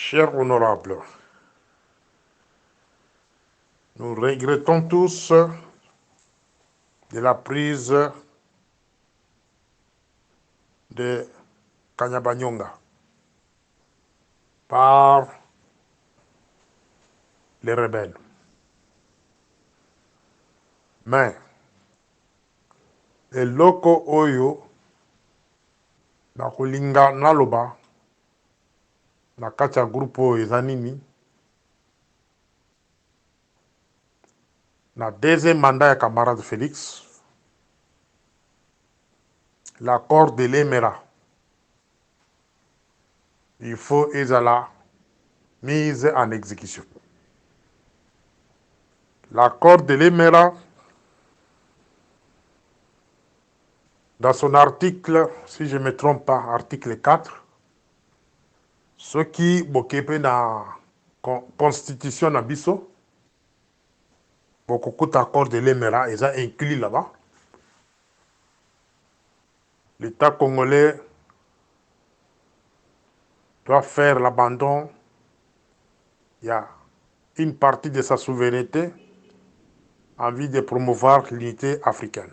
Chers honorables, nous regrettons tous de la prise de Kanyabanyonga par les rebelles. Mais, eloko oyo na kolinga naloba na kati ya groupe oyo eza nini na deuxième mandat ya camarade Félix, l'accord de l'Emera, il faut ezala mise en exécution. L'accord de l'Emera, dans son article, si je ne me trompe pas, article 4, ce qui bokepe na constitution na biso, beaucoup d'accords de l'Emera, ils ont inclus là-bas. L'État congolais doit faire l'abandon. Il y a une partie de sa souveraineté en vue de promouvoir l'unité africaine.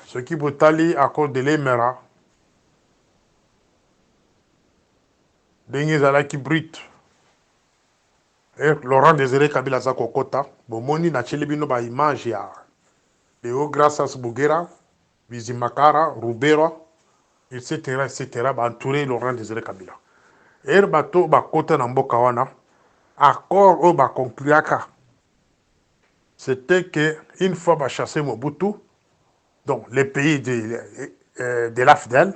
Ce qui peut aller à cause de l'Emera, Dengue qui brute. Et Laurent Désiré Kabila Zakokota, Bomoni na Chelebino ba image ya Léo Grassas Bouguera, Bizimakara, Rubera, etc. etc. ba entouré Laurent Désiré Kabila. Et bato ba kota na mboka wana, accord au ba concluaka. C'était que une fois ba chassé Mobutu, donc les pays de l'AFDEL,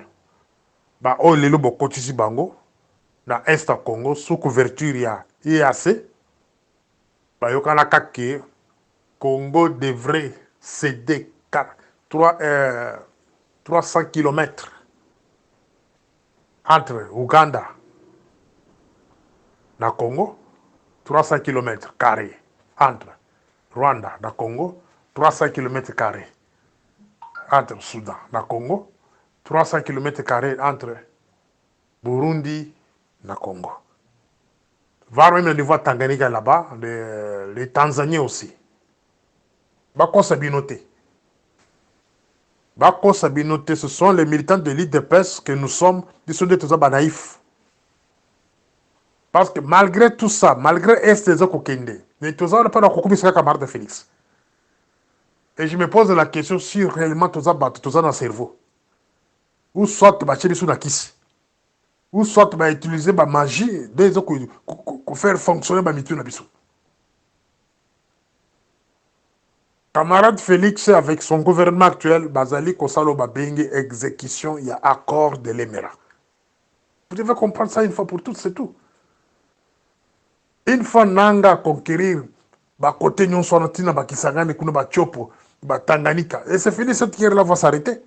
ba o lelo bo kotisi bango na Est Congo sous couverture ya IAC, ba yokana kake Congo devrait céder 300 km entre Ouganda et Congo, 300 km carrés entre Rwanda et Congo, 300 km carrés entre Soudan et Congo, 300 km carrés entre Burundi et Congo. Voir même le niveau Tanganyika là-bas, les Tanzaniens aussi. Bako Sabinoté. Bako Sabinoté, ce sont les militants de l'IDPS que nous sommes, qui sont des naïfs. Parce que malgré tout ça, malgré Est des Okokende, les Toza ne pas la Kokubisaka camarade de Félix. Et je me pose la question si réellement Toza bat Toza dans le cerveau. Ou soit tu vas sous la kiss. Ou soit tu vas utiliser la magie des pour faire fonctionner la mitu na biso. Camarade Félix, avec son gouvernement actuel, Bazali Kosalo Babenge, exécution, il y a accord de l'Emera. Vous devez comprendre ça une fois pour toutes, c'est tout. Une fois Nanga conquérir, côté Nyon Sonatina, Kisangani, Kuna Chopo, Tanganyika, et c'est fini, cette guerre-là va s'arrêter.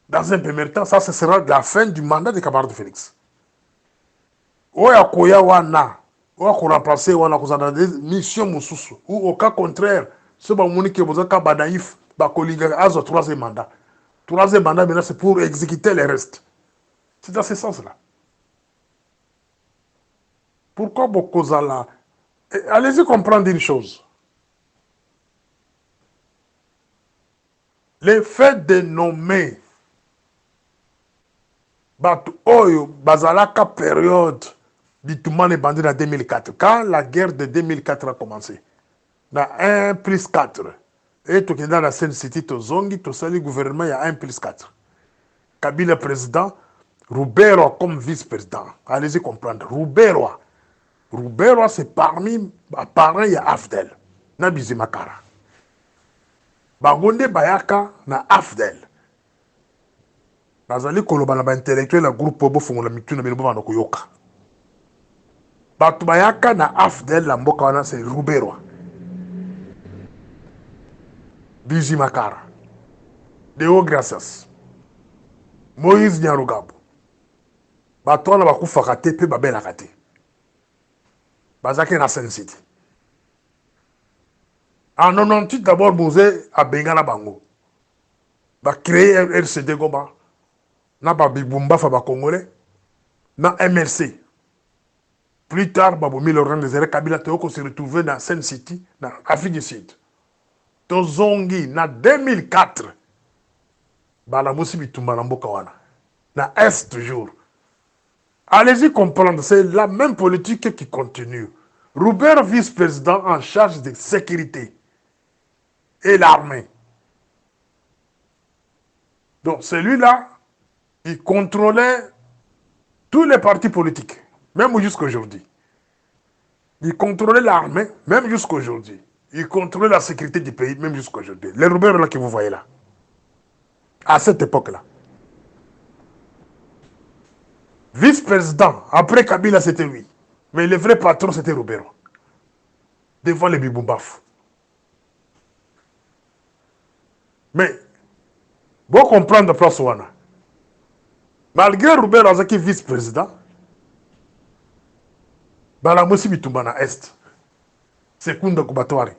Dans un premier temps, ça ce sera la fin du mandat de camarade Félix. Oya Koya Wana, Oya ko remplacer Wana Kozana des missions Moussousou, ou au cas contraire, ce Bamouni qui vous a Banaïf, Bakoliga, Azo, troisième mandat. Troisième mandat, maintenant, c'est pour exécuter les restes. C'est dans ce sens-là. Pourquoi Bokozala? Allez-y comprendre une chose. Le fait de nommer Batu Oyo, Bazalaka période, Bitoumane bandit en 2004, quand la guerre de 2004 a commencé, dans 1 plus 4, et tout dans la scène city, Tozongi, Tosali gouvernement, il y a 1 plus 4. Kabila président, Roubero comme vice-président. Allez-y comprendre. Roubero, c'est parmi parents, il y a Afdel, Nabizi Makara. Bagonde Bayaka, na Afdel. Bazali koloba na ba intellectuel la groupe bo fongola mitu na bilbo bana koyoka. Batu Bayaka na Afdel la mboka wana c'est Roubero. Bizi Makara. Deo Gracias. Moïse Nyarugabo. Batu wana bakufaka te pe babelaka te. Bazaki na Sen City. En 98 d'abord Mosé a Bengala Bango. Ba créer RCD Goma. Na ba Bibumba fa ba Congolais. Na MRC. Plus tard, Baboumi Laurent Désiré Kabila Théoko se retrouvait dans Sen City, dans Afrique du Sud. Tozongi, en 2004, Balamoussi Bitumba Namboka wana. Na Est toujours. Allez-y comprendre, c'est la même politique qui continue. Roubert, vice-président en charge de sécurité et l'armée. Donc celui-là, il contrôlait tous les partis politiques, même jusqu'à aujourd'hui. Il contrôlait l'armée, même jusqu'à aujourd'hui. Il contrôlait la sécurité du pays, même jusqu'à aujourd'hui. Les Roubert là que vous voyez là, à cette époque-là. Vice-président, après Kabila, c'était lui. Mais le vrai patron, c'était Roubert. Devant les Biboumbaf. Mais, bon comprendre place Wana. Malgré Roubert Azaki vice-président, Balamosi Bitumba na Est. Sekunda Kubatwari.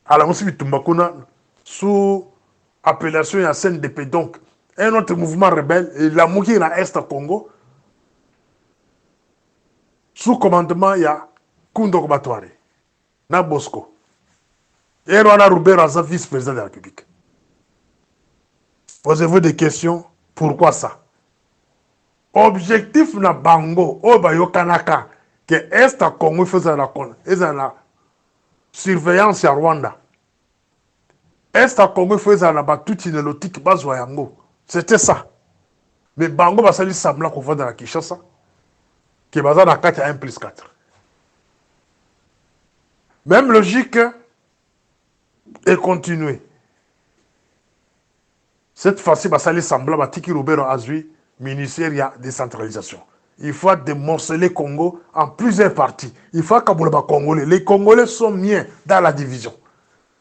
Alamosi Bitumba kuna sous appellation ya CNDP. Donc, un autre mouvement rebelle, la Mouki na Est Congo, sous commandement ya Kundo Kubatwari. Na Bosco. Et Rwanda Roubert Aza vice-président de la République. Posez-vous des questions, pourquoi ça? Objectif na bango, obayo kanaka, que Est Congo faisait la surveillance à Rwanda. Est Congo faisait la toute une lotique base yango. C'était ça. Mais bango basali semblant qu'on va dans la Kinshasa, qui est basé dans 4 à 1+4. Même logique est continuée. Cette fois-ci, basali semblant batiki Roubert Azui, ministère de la décentralisation. Il faut démorceler Congo en plusieurs parties. Il faut qu'Aboula Congolais. Les Congolais sont miens dans la division.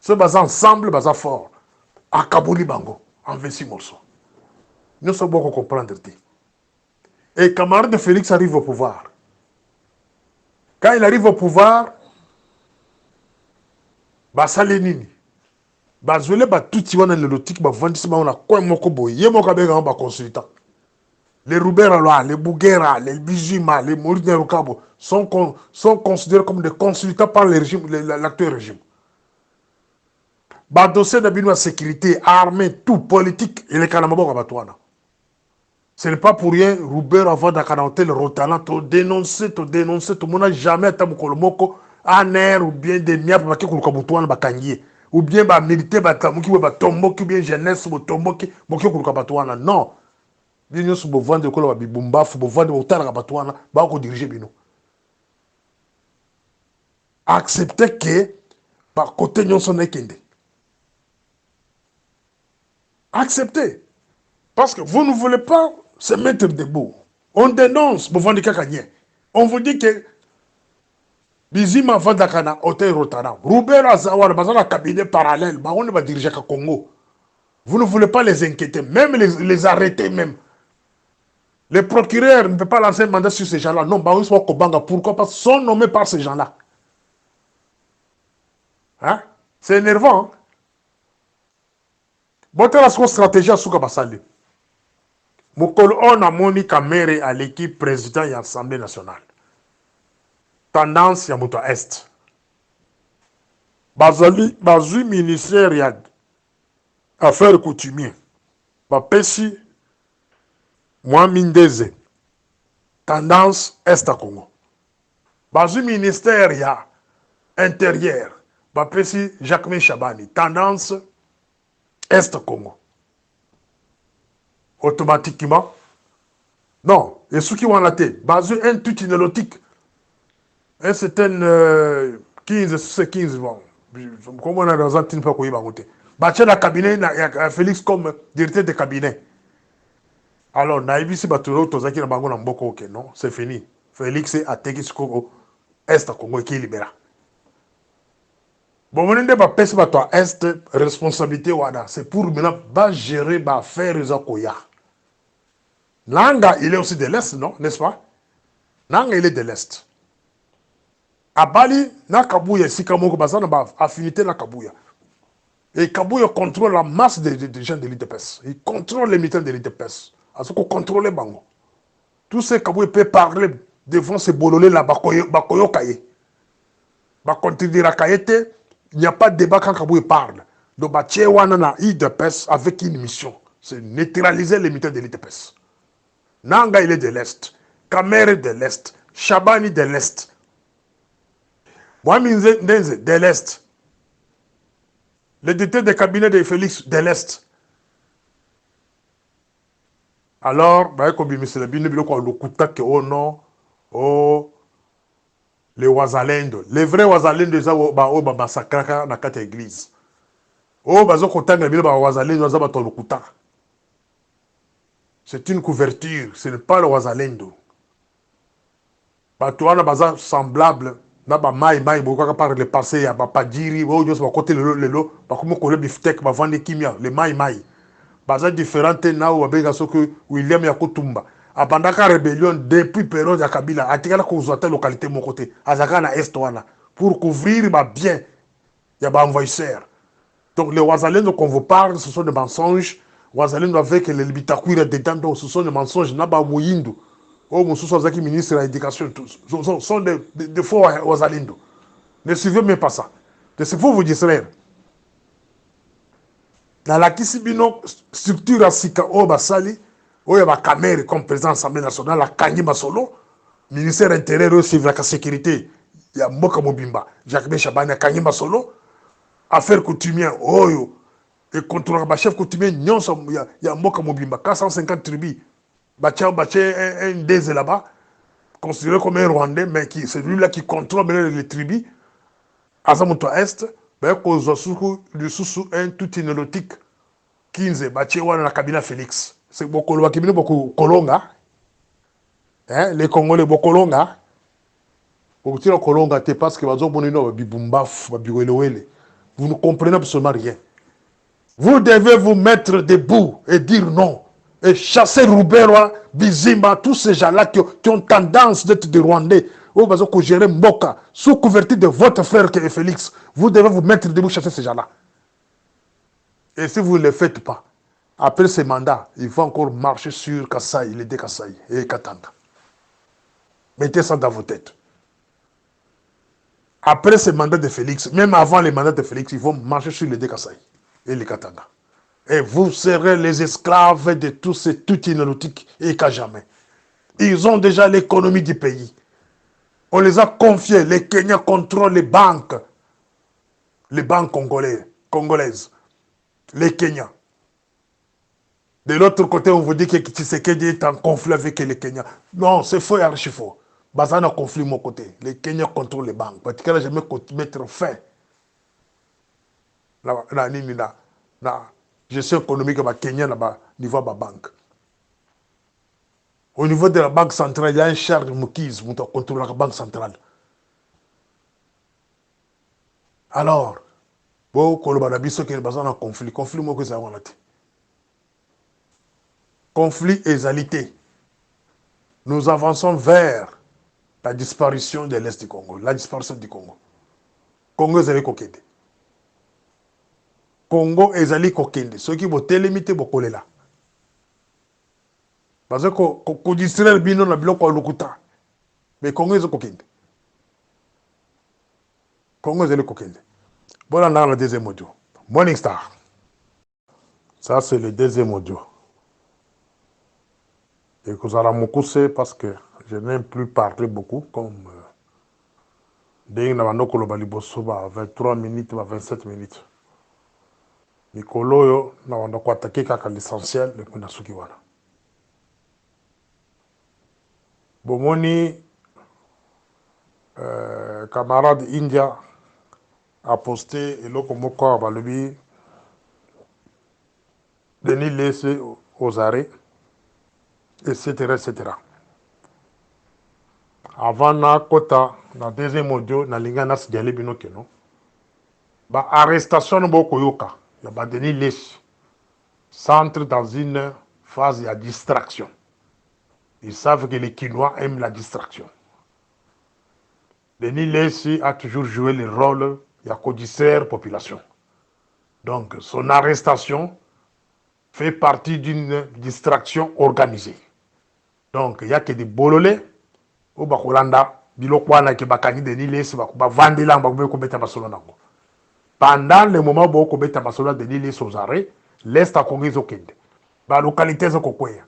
Se basant ensemble, basant fort. À Kabouli Bango, en 26 morceaux. Nous sommes beaucoup comprendre. Et camarade de Félix arrive au pouvoir. Quand il arrive au pouvoir, Basalenini. Bazouele Batouti wana le lotique, Bavandisma wana quoi moko boy. Yé moka bega ba consultant. Les Roubera, les Bouguera, les Bijima, les Maurice Rukabo sont considérés comme des consultants par l'actuel régime. Le dossier de la sécurité, armée, tout, politique, et les Kanamabo Rabatouana. Ce n'est pas pour rien, Roubert avant d'Akanaotel, le Rotalan, tu dénoncer, tout le monde n'a jamais été Kolomoko, en air, ou bien des miens pour que Koukaboutouana Bakangier, ou bien militaire, Batamuki, Batomboki, ou bien jeunesse, Botomboki, Moki Koukabatouana. Non. Nous sommes vendre de la Bibumba, nous vendre autant de Batouana, nous diriger Bino. Acceptez que, par côté, nous sommes Kende. Acceptez. Parce que vous ne voulez pas se mettre debout. On dénonce, vous vendez Kakanye. On vous dit que Bizima Vandakana, Hôtel Rotana, Roubert Azawar, Bazana cabinet parallèle, on va diriger le Congo. Vous ne voulez pas les inquiéter, même les arrêter même. Le procureur ne peut pas lancer un mandat sur ces gens-là. Non, pourquoi? Parce qu'ils sont nommés par ces gens-là. Hein? C'est énervant. Hein? Bon, tu as la stratégie à Souka Bassali. Mokolo on a moni Kamere à l'équipe président et Assemblée nationale. Tendance ya moto Est. Bazali, bazui ministère ya affaires coutumières. Bapesi moi Mindeze. Tendance Est à Congo. Bazui ministère ya intérieur. Bapesi Jacquemin Chabani. Tendance Est Congo. Automatiquement. Non. Et ceux qui ont la tête. Bazui un tout inélotique. Un certain 15, c'est 15. Bon. Comment on a raison de ne pas courir. Bachel a cabinet, Félix comme directeur de cabinet. Alors, Naïbisi Baturo, Tozaki na Bango Namboko, ok, non, c'est fini. Félix a attaqué ce Congo, Est Congo qui est libéré. Bon, on ne va pas passer par Est, responsabilité, c'est pour maintenant gérer, faire les Akoya. Nanga, il est aussi de l'Est, non, n'est-ce pas? Nanga, il est de l'Est. À Bali, na Kabouya, si Kamoko Bazan, affinité na Kabouya. Et Kabouya contrôle la masse des gens de l'IDPS. Il contrôle les militants de l'IDPS. À ce qu'on contrôle Bango. Tout ce Kabouya peut parler devant ce bololé-là, bakoyo kaye. Bakontinira kayete, il n'y a pas de débat quand Kabou parle. Donc, Tchewana na IDPS avec une mission. C'est neutraliser les militaires de l'IDPS. Nanga, il est de l'Est. Kamer est de l'Est. Chabani de l'Est. Mohamed Ndenze de l'Est. Le directeur de cabinet de Félix de l'Est. Alors, oh non, oh, les Wazalendo. Les vrais Wazalendo, ils ont massacré dans la quatre églises. Oh, c'est une couverture, ce n'est pas le Wazalendo. Batouana baza semblable. Na ba mai boka par le passé ya ba padiri bo jos ba côté le ba comme ko le biftek ba vendre kimia le mai baza différente na ou ba so que William Yakutumba abandaka rébellion depuis période ya Kabila atikala ko zota localité mon côté azaka na est wana pour couvrir ba bien ya ba envoyeur. Donc les Wazalendo qu'on vous parle ce sont des mensonges. Wazalendo avec les Bitakwira dedans donc ce sont des mensonges na ba muyindu. Oh, mon sous-soixante ministre de l'éducation, sont des faux Wazalendo. Ne suivez même pas ça. C'est pour vous distraire. Dans la Kisibino, structure à Sika, oh, Basali, oh, il y a Kamere comme président de l'Assemblée nationale, la Kanyima Solo, ministère intérieur aussi, la sécurité, il y a Moka Mobimba, Jacques Chabani, Kanyima Solo, affaires coutumières, oh, et contrôle le chef coutumier, il y a Moka Mobimba, 450 tribus. Un DZ là-bas, considéré comme un Rwandais, mais c'est lui-là qui contrôle les tribus. À Zamoto Est, le sous un tout inélotique 15, Bachewa dans la cabine Félix. C'est beaucoup beaucoup Kolonga. Hein, les Congolais beaucoup Kolonga. Beaucoup de Kolonga, c'est parce que vous ne comprenez absolument rien. Vous devez vous mettre debout et dire non. Et chasser Rouberois, Bizimba, tous ces gens-là qui ont tendance d'être des Rwandais, vous avez gérer Mboka, sous couverture de votre frère qui est Félix, vous devez vous mettre debout chasser ces gens-là. Et si vous ne le faites pas, après ce mandat, il faut encore marcher sur Kassai, les deux Kassai et Katanga. Mettez ça dans vos têtes. Après ce mandat de Félix, même avant les mandats de Félix, il faut marcher sur les deux Kassai et les Katanga. Et vous serez les esclaves de tous ces tout inérotiques et qu'à jamais. Ils ont déjà l'économie du pays. On les a confiés. Les Kenyans contrôlent les banques congolaises. Les Kenyans. De l'autre côté, on vous dit que Tshisekedi est en conflit avec les Kenyans. Non, c'est faux et archi faux. Bazana conflit de mon côté. Les Kenyans contrôlent les banques. Parce que là, je vais mettre fin. La gestion économique au Kenya, niveau de la banque. Au niveau de la banque centrale, il y a un charge Moukise qui contrôle la banque centrale. Alors, bon, quand on a dit qu'il y a un conflit, conflit égalité. Nous avançons vers la disparition de l'Est du Congo, la disparition du Congo. Congo est allé kokende. Congo est allé kokende. Ceux qui vont télémiter beaucoup là. Parce que qu'on distrait bino na biloko lokuta. Mais Congo est kokende. Congo est allé kokende. Bon, on a le deuxième audio. Morning Star. Ça, c'est le deuxième audio. Et que ça a m'occupé parce que je n'aime plus parler beaucoup comme dès que nous avons 23 minutes, 27 minutes. Mikolo, nous avons attaqué l'essentiel de Kunasuki wana. Bomoni, camarade India, a posté et l'Okomoko a balubi Denis laissé aux arrêts, etc., etc. Avant na kota, na deuxième audio, na linga na sigali bino keno. Ba arrestation no boko yoka, ya ba Denis laissé, s'entre dans une phase de distraction. Ils savent que les Kinois aiment la distraction. Denis Laissy a toujours joué le rôle de codicère population. Donc, son arrestation fait partie d'une distraction organisée. Donc, il n'y a que des bololés o bakolanda biloko wana ke bakangi Denis Leso bavandela bakobeki kobeta masolo nango. Pendant le moment où kobeta masolo Denis Leso aux arrêts, l'Est a Congo ezokende. Ba localité ezokokweya.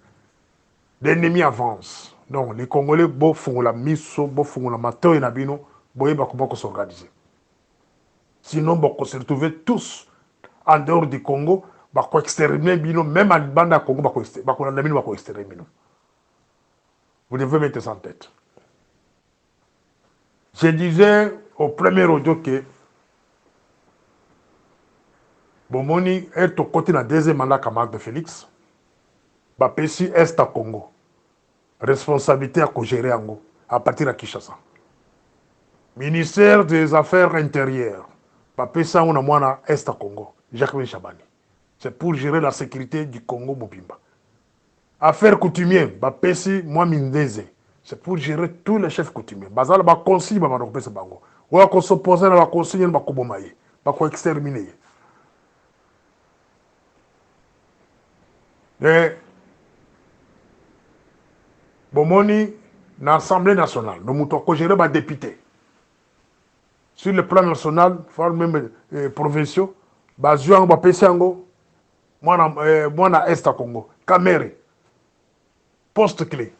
L'ennemi avance. Donc les Congolais bofungola miso, bofungola matoi na bino, boyeba comment s'organiser. Sinon on se retrouver tous en dehors du Congo, bako exterminer bino même en banda Congo bako exterminer bino. Vous devez mettre ça en tête. Je disais au premier audio que Bomoni est au côté de la deuxième mandat camarade de Félix. Bapesi Est à Congo. Responsabilité à gérer Ango à partir de Kinshasa. Ministère des Affaires intérieures. Bapesa on a moins Est à Congo. Jacques Chabani. C'est pour gérer la sécurité du Congo Mobimba. Affaires coutumières. Bapesi moi Mindeze. C'est pour gérer tous les chefs coutumiers. Bazal ba conseil ba manopesa bango. Ou à s'opposer à la conseil ba kobomaye. Ba ko exterminer. Bomoni, dans l'Assemblée nationale, nous avons géré les députés. Sur le plan national, même provinciaux, Bazuang, Bapesiango, moi, na Est à Congo, Kamere, poste clé.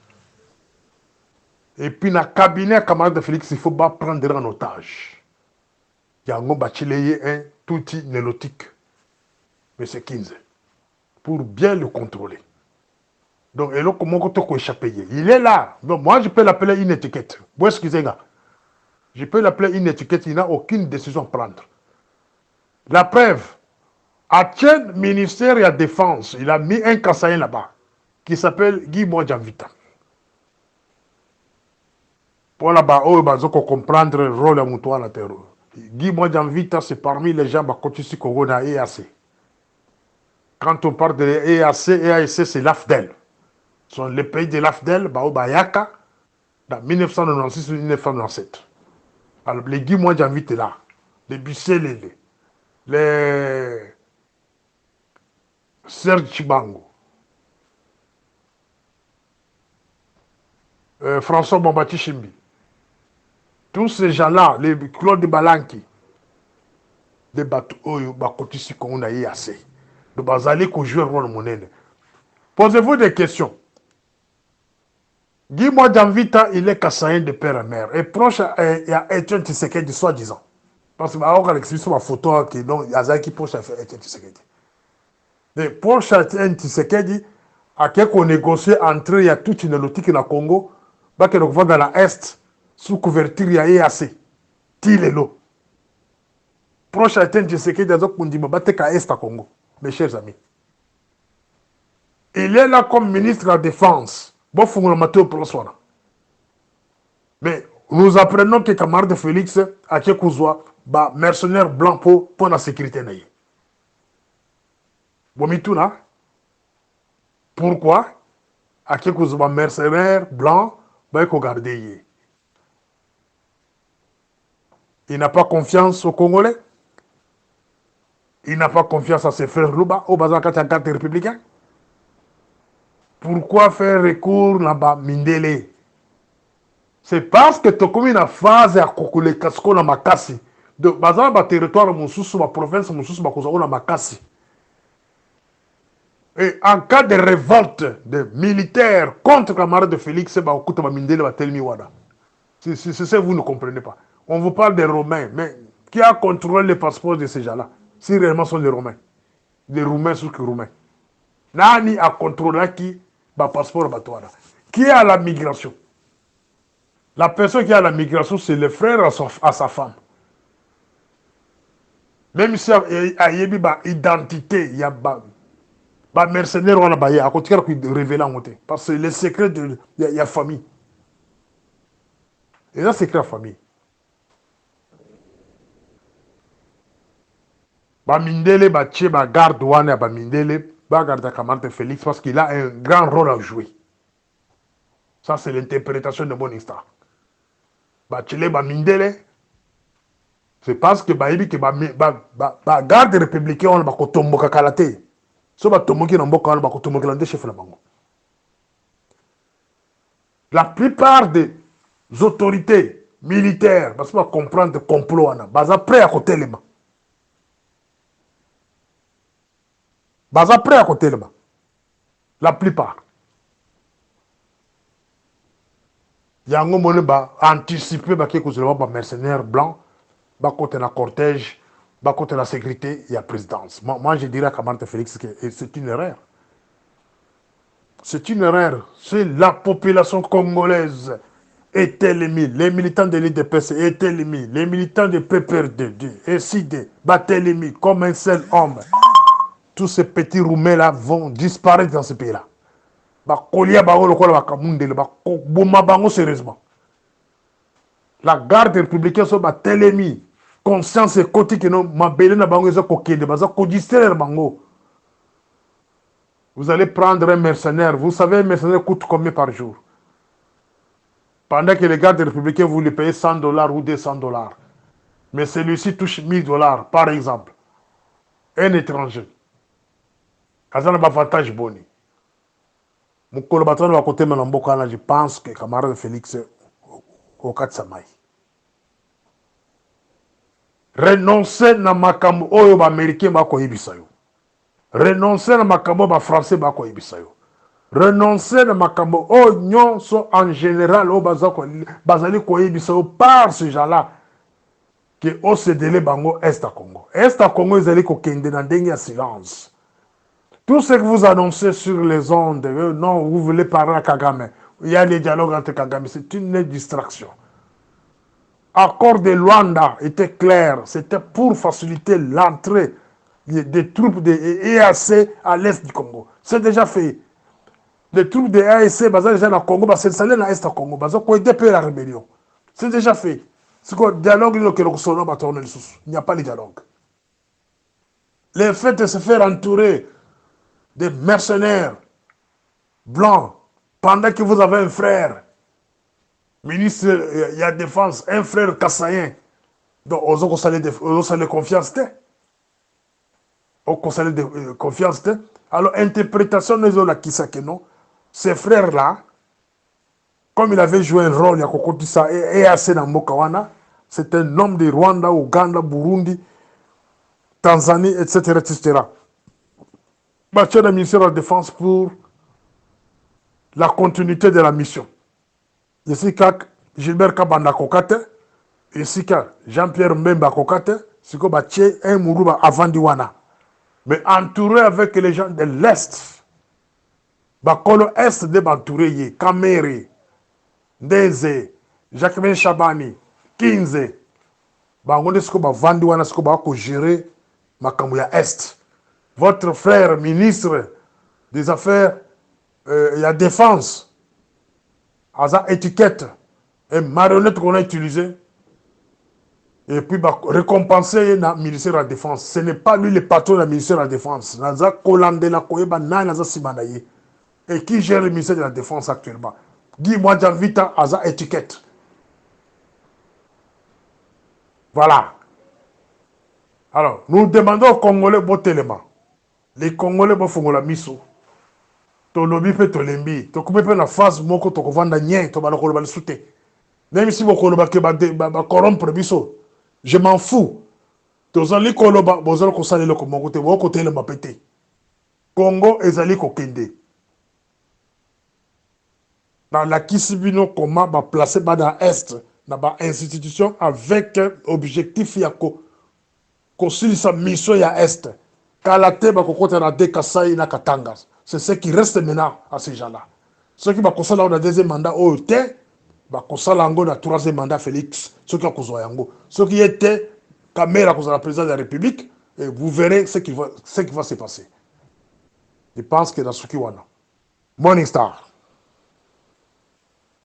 Et puis, dans le cabinet, camarade de Félix, il faut pas prendre en otage. Il y a un outil nélotique, mais c'est 15, pour bien le contrôler. Donc, et là, comment tu peux échapper? Il est là. Donc, moi, je peux l'appeler une étiquette. Vous excusez-moi. Je peux l'appeler une étiquette. Il n'a aucune décision à prendre. La preuve, à quel ministère de la Défense, il a mis un Kassaïen là-bas, qui s'appelle Guy Mwadjavita. Pour là-bas, il faut comprendre le rôle de Moutoua la terre. Guy Mwadjavita, c'est parmi les gens qui sont Congo dans l'EAC. Quand on parle de l'EAC, c'est l'AFDEL. Sont les pays de l'AFDEL, Bayaka, dans 1996-1997. Alors, les Guy Mwadjavita là, les Bissélélé, les Serge Chibango, François Bombati Chimbi, tous ces gens-là, les Claude Balanki, des bateaux, bakotisi qu'on a eu assez. De bazali qu'on joue un rôle monnaie. Posez-vous des questions. Guy Mwadjavita, il est kassaïen de père et mère. Et proche à Etienne Tshisekedi, soi-disant. Parce que on a l'expliqué ma photo qui donc Yazaki proche à Etienne Tshisekedi. Mais proche à Etienne Tshisekedi, à quelqu'un négocié entre il y a toute une lotique dans le Congo, bah que nous va dans la Est, sous couverture, il y a EAC. Tilelo. Proche à Etienne Tshisekedi, il y a un dit, bah qu'à Est à Congo, mes chers amis. Il est là comme ministre de la Défense. Bon, il faut que nous mais nous apprenons que camarade de Félix a Kouzoua, bah mercenaire blanc pour la sécurité. Bomituna. Pourquoi? A Kouzoua mercenaire blanc, bah il faut garder. Il n'a pas confiance aux Congolais. Il n'a pas confiance à ses frères Luba, au bazar carte républicain. Pourquoi faire recours là-bas, Mindele? C'est parce que tu as commis une phase à Kokole Kasko na Makasi. De bazar ba territoire Moussous, ma province Moussous, ma Kouzao na Makasi. Et en cas de révolte de militaires contre la marée de Félix, ba okuta ba Mindele ba telmi wada. C'est ça vous ne comprenez pas. On vous parle des Romains, mais qui a contrôlé les passeports de ces gens-là? Si réellement sont des Romains. Des Roumains sur que Roumains. Nani a contrôlé qui ba passeport batouara? Qui est à la migration? La personne qui a la migration, c'est le frère à sa femme. Même si il y a une identité, il y a des mercenaires qui ont à côté de révéler en côté. Parce que le secret de la famille. Et là, c'est secret de la famille. Bamindele, Baché, garde Wane, Bamindele, garde Kamante Félix, parce qu'il a un grand rôle à jouer. Ça, c'est l'interprétation de mon histoire. Bachele, Bamindele, c'est parce que Baïbi, que garde républicain, on va tomber à Kalate. So ba tomber dans Mboka, on va tomber dans chef la bango. La plupart des autorités militaires parce que comprendre le complot baza prêt à côté les mains. Baza prêt à côté les mains. La plupart. Yango mone ba anticiper ba ke kozela ba mercenaires blancs ba côté la cortège ba côté la sécurité et la présidence. Moi je dirais à Martin Félix que c'est une erreur. C'est une erreur. C'est la population congolaise est éliminée. Les militants de l'IDPS est éliminés. Les militants de PPRD et SID battent éliminés comme un seul homme. Tous ces petits roumets-là vont disparaître dans ce pays-là. Sérieusement. La garde républicaine sont télémis. Conscience et côté que nous m'abellons à bango distraire bango. Vous allez prendre un mercenaire. Vous savez, un mercenaire coûte combien par jour? Pendant que les gardes républicains, vous les payez $100 ou $200. Mais celui-ci touche $1000, par exemple. Un étranger. Ça a un avantage boni. Mon collaborateur de côté je pense que camarade Félix au Katsamai. Renoncer na makambo oyo ba américain ba ko yibisayo. Renoncer na makambo ba français ba ko yibisayo. Renoncer na makambo oyo nyonso en général o bazali ko yibisayo par ce gens-là que o se délai bango est à Congo. Est à Congo ils allaient ko kende na ndenge ya silence. Tout ce que vous annoncez sur les ondes, non, vous voulez parler à Kagame, il y a des dialogues entre Kagame, c'est une distraction. L'accord de Luanda était clair, c'était pour faciliter l'entrée des troupes de EAC à l'est du Congo. C'est déjà fait. Les troupes de EAC, déjà dans le Congo, c'est installé dans l'est du Congo, pour aider la rébellion. C'est déjà fait. C'est quoi le dialogue, il n'y a pas de dialogue. Le fait de se faire entourer des mercenaires blancs, pendant que vous avez un frère, ministre de la Défense, un frère kassayen, donc aux conseils de confiance, au conseil de confiance, alors interprétation de la Kisakeno, ces frères-là, comme il avait joué un rôle, il y a Kokotisa et assez dans Mokawana, c'est un homme de Rwanda, Ouganda, Burundi, Tanzanie, etc., etc. Bâtir le ministère de la Défense pour la continuité de la mission. Ici, Gilbert Kabanda Kokate, ici, Jean-Pierre Mbemba Kokate, c'est comme un Mourouba avant Diwana. Mais entouré avec les gens de l'Est, Bakolo Est de Bantouré, Kamere, Ndeze, Jacquemin Chabani, Kinze, Bangonde Skoba Vandiwana Skoba ko gérer Makamouya Est. Votre frère ministre des Affaires et la Défense, à sa étiquette, et marionnette qu'on a utilisée, et puis récompenser le ministère de la Défense. Ce n'est pas lui le patron du ministère de la Défense. Et qui gère le ministère de la Défense actuellement? Guy Mwadjavita à sa étiquette. Voilà. Alors, nous demandons aux Congolais botélément. Les Congolais font la miso. Tolobi pe tolembi. Tokupe pe na phase moko tokovanda nye to bala koloba soute. Même si boko koloba ke ba corrompre biso. Je m'en fous. Tozali koloba bozalo ko salelo ko moko te boko tele mapete. Congo ezali ko kende. Dans la Kisibino comment ba placer ba dans est na ba institution avec objectif ya ko silisa mission ya est. Kalate ba kokota na Dekasai na Katanga. C'est ce qui reste maintenant à ces gens-là. Ceux qui vont faire le deuxième mandat au thé, vont faire le troisième mandat Félix. Ceux qui ont fait yango. Ceux qui étaient caméra pour la présidence de la République, et vous verrez ce qui va se passer. Je pense que dans ce qui est Morning Star.